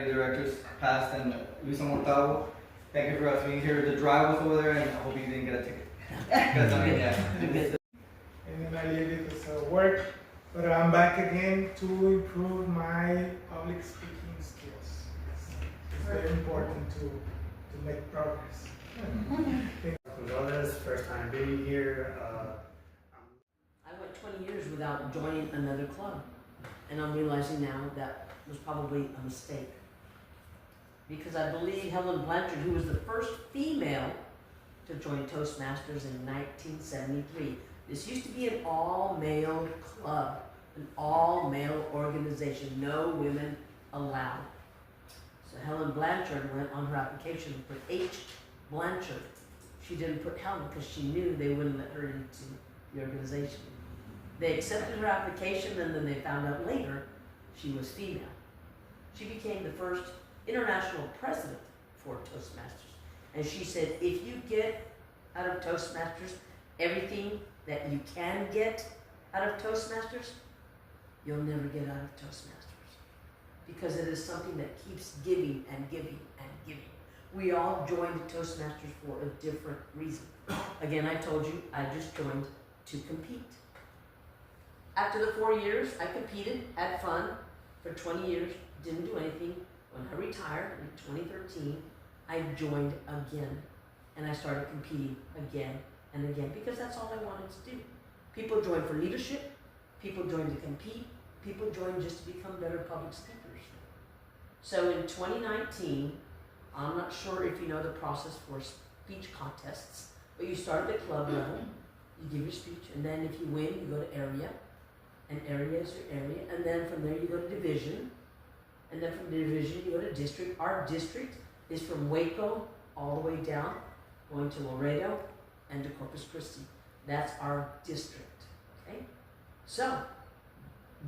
Directors, past and Luisa Montalvo. Thank you for us being here. The drive was over there, and I hope you didn't get a ticket. Because I mean, yeah. And then I leave it as work, but I'm back again to improve my public speaking skills. It's very important to make progress. First time being here. I went 20 years without joining another club, and I'm realizing now that was probably a mistake. Because I believe Helen Blanchard, who was the first female to join Toastmasters in 1973. This used to be an all-male club, an all-male organization, no women allowed. So Helen Blanchard went on her application and put H. Blanchard. She didn't put Helen because she knew they wouldn't let her into the organization. They accepted her application, and then they found out later she was female. She became the first international president for Toastmasters. And she said, if you get out of Toastmasters everything that you can get out of Toastmasters, you'll never get out of Toastmasters. Because it is something that keeps giving and giving and giving. We all joined Toastmasters for a different reason. Again, I told you, I just joined to compete. After the 4 years, I competed, had fun for 20 years, didn't do anything. When I retired in 2013, I joined again, and I started competing again and again, because that's all I wanted to do. People join for leadership, people join to compete, people join just to become better public speakers. So in 2019, I'm not sure if you know the process for speech contests, but you start at the club level, you give your speech, and then if you win, you go to area, and area is your area, and then from there you go to division, and then from the division you go to district. Our district is from Waco all the way down, going to Laredo and to Corpus Christi. That's our district, okay? So,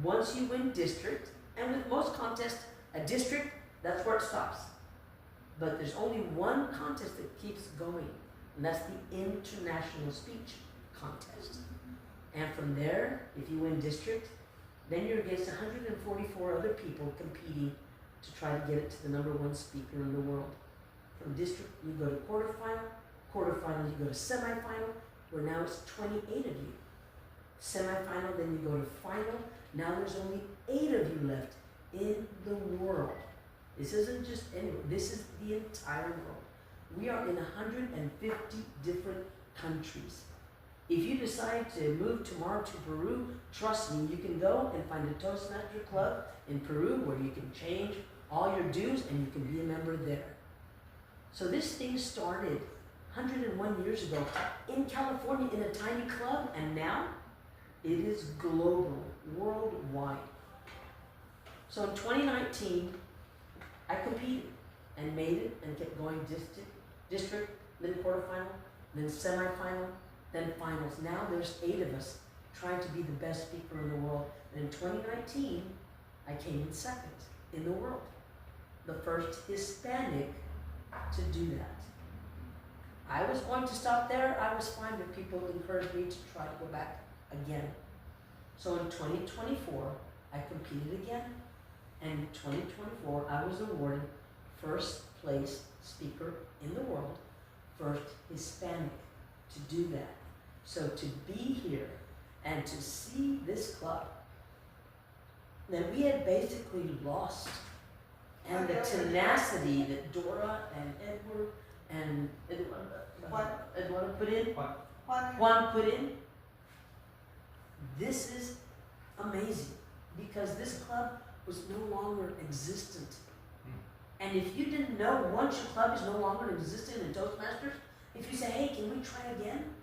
once you win district, and with most contests, a district, that's where it stops. But there's only one contest that keeps going, and that's the international speech contest. And from there, if you win district, then you're against 144 other people competing to try to get it to the #1 speaker in the world. From district, you go to quarterfinal. Quarterfinal, you go to semifinal, where now it's 28 of you. Semifinal, then you go to final. Now there's only 8 of you left in the world. This isn't just anywhere. This is the entire world. We are in 150 different countries. If you decide to move tomorrow to Peru, trust me, you can go and find a Toastmaster club in Peru where you can change all your dues and you can be a member there. So this thing started 101 years ago in California in a tiny club, and now it is global, worldwide. So in 2019, I competed and made it and kept going district, then quarterfinal, then semifinal, then finals. Now there's 8 of us trying to be the best speaker in the world. And in 2019, I came in second in the world. The first Hispanic to do that. I was going to stop there. I was fine, but people encouraged me to try to go back again. So in 2024, I competed again. And in 2024, I was awarded first place speaker in the world, first Hispanic to do that. So to be here and to see this club that we had basically lost, and the tenacity that Dora and Edward and Eduardo put in, Juan put in, this is amazing, because this club was no longer existent. And if you didn't know, once your club is no longer existent in Toastmasters, if you say, hey, can we try again?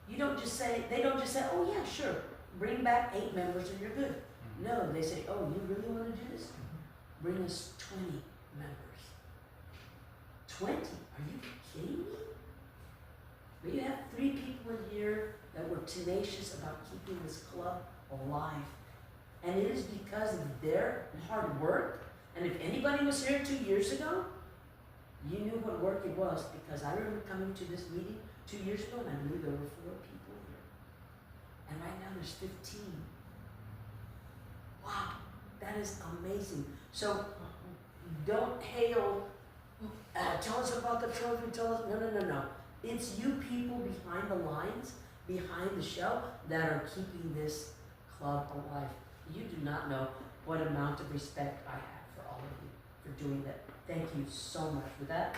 You don't just say, they don't just say, oh yeah, sure, bring back 8 members and you're good. No, they say, oh, you really want to do this? Bring us 20 members. 20? Are you kidding me? We have 3 people in here that were tenacious about keeping this club alive. And it is because of their hard work. And if anybody was here 2 years ago, you knew what work it was, because I remember coming to this meeting 2 years ago and I knew there were 4 people here. And right now there's 15. Wow, that is amazing. So don't hail, tell us about the trophy, tell us, no. It's you people behind the lines, behind the show, that are keeping this club alive. You do not know what amount of respect I have for all of you for doing that. Thank you so much for that.